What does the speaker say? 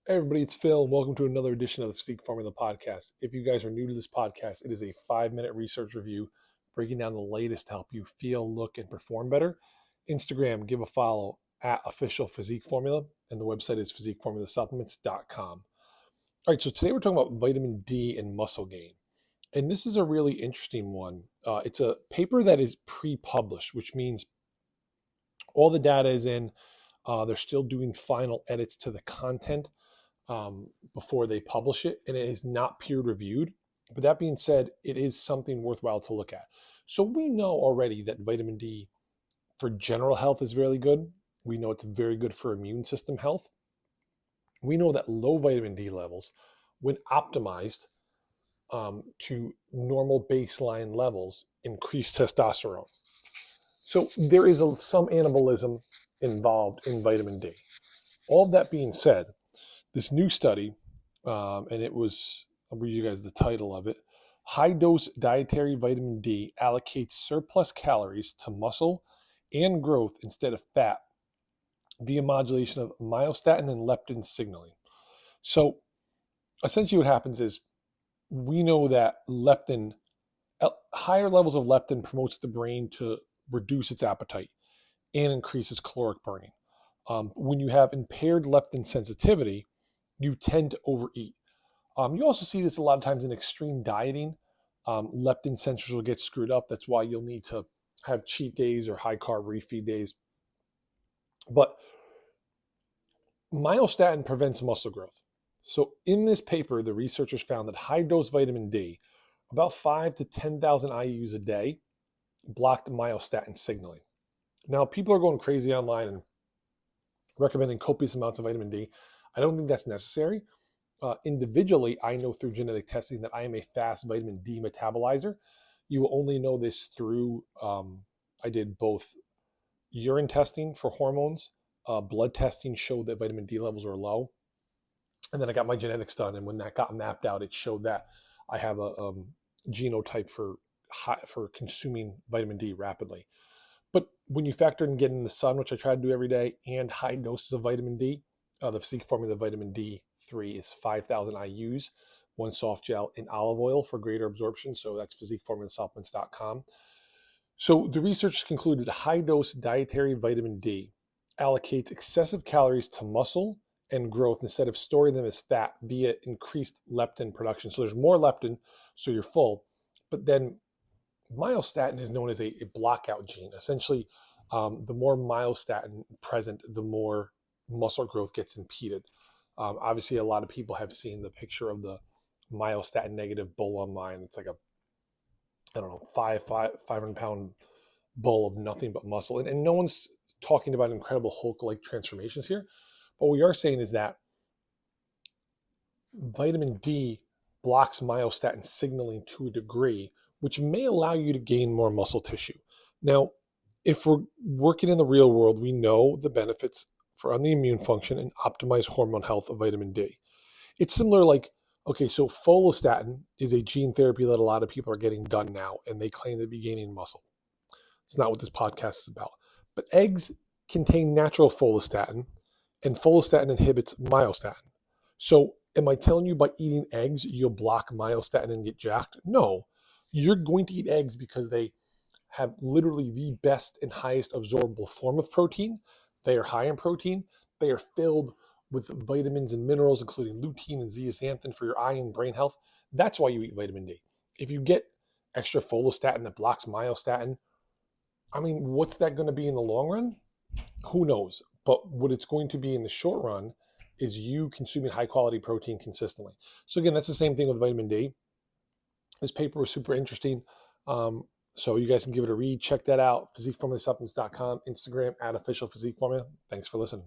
Hey everybody, it's Phil, and welcome to another edition of the Physique Formula podcast. If you guys are new to this podcast, it is a 5-minute research review breaking down the latest to help you feel, look, and perform better. Instagram, give a follow at official Physique Formula, and the website is physiqueformulasupplements.com. All right, so today we're talking about vitamin D and muscle gain. And this is a really interesting one. It's a paper that is pre-published, which means all the data is in. They're still doing final edits to the content before they publish it, and it is not peer reviewed. But that being said, it is something worthwhile to look at. So we know already that vitamin D for general health is really good. We know it's very good for immune system health. We know that low vitamin D levels, when optimized to normal baseline levels, increase testosterone. So there is some anabolism involved in vitamin D. All of that being said, this new study, and it was, I'll read you guys the title of it, High-Dose Dietary Vitamin D Allocates Surplus Calories to Muscle and Growth Instead of Fat via modulation of myostatin and leptin signaling. So essentially what happens is we know that leptin, higher levels of leptin promotes the brain to reduce its appetite and increases caloric burning. When you have impaired leptin sensitivity, you tend to overeat. You also see this a lot of times in extreme dieting. Leptin sensors will get screwed up. That's why you'll need to have cheat days or high carb refeed days. But myostatin prevents muscle growth. So in this paper, the researchers found that high dose vitamin D, about 5 to 10,000 IUs a day, blocked myostatin signaling. Now, people are going crazy online and recommending copious amounts of vitamin D. I don't think that's necessary. Individually, I know through genetic testing that I am a fast vitamin D metabolizer. You will only know this through, I did both urine testing for hormones, blood testing showed that vitamin D levels were low. And then I got my genetics done. And when that got mapped out, it showed that I have a genotype for consuming vitamin D rapidly. But when you factor in getting in the sun, which I try to do every day, and high doses of vitamin D, the Physique Formula vitamin D3 is 5,000 IUs, one soft gel in olive oil for greater absorption. So that's physiqueformulasupplements.com. So the research concluded high-dose dietary vitamin D allocates excessive calories to muscle and growth instead of storing them as fat via increased leptin production. So there's more leptin, so you're full. But then myostatin is known as a blockout gene. Essentially, the more myostatin present, the more muscle growth gets impeded. Obviously, a lot of people have seen the picture of the myostatin negative bull online. It's like a, I don't know, 500-pound bull of nothing but muscle. And no one's talking about incredible Hulk-like transformations here. What we are saying is that vitamin D blocks myostatin signaling to a degree, which may allow you to gain more muscle tissue. Now, if we're working in the real world, we know the benefits on the immune function and optimize hormone health of vitamin D. It's similar like, okay, so follostatin is a gene therapy that a lot of people are getting done now, and they claim to be gaining muscle. It's not what this podcast is about. But eggs contain natural follostatin, and follostatin inhibits myostatin. So am I telling you by eating eggs, you'll block myostatin and get jacked? No. You're going to eat eggs because they have literally the best and highest absorbable form of protein. They are high in protein. They are filled with vitamins and minerals, including lutein and zeaxanthin for your eye and brain health. That's why you eat vitamin D. If you get extra follostatin that blocks myostatin, I mean, what's that going to be in the long run? Who knows? But what it's going to be in the short run is you consuming high quality protein consistently. So again, that's the same thing with vitamin D. This paper was super interesting. So you guys can give it a read. Check that out. Physiqueformulasupplements.com, Instagram @officialphysiqueformula. Thanks for listening.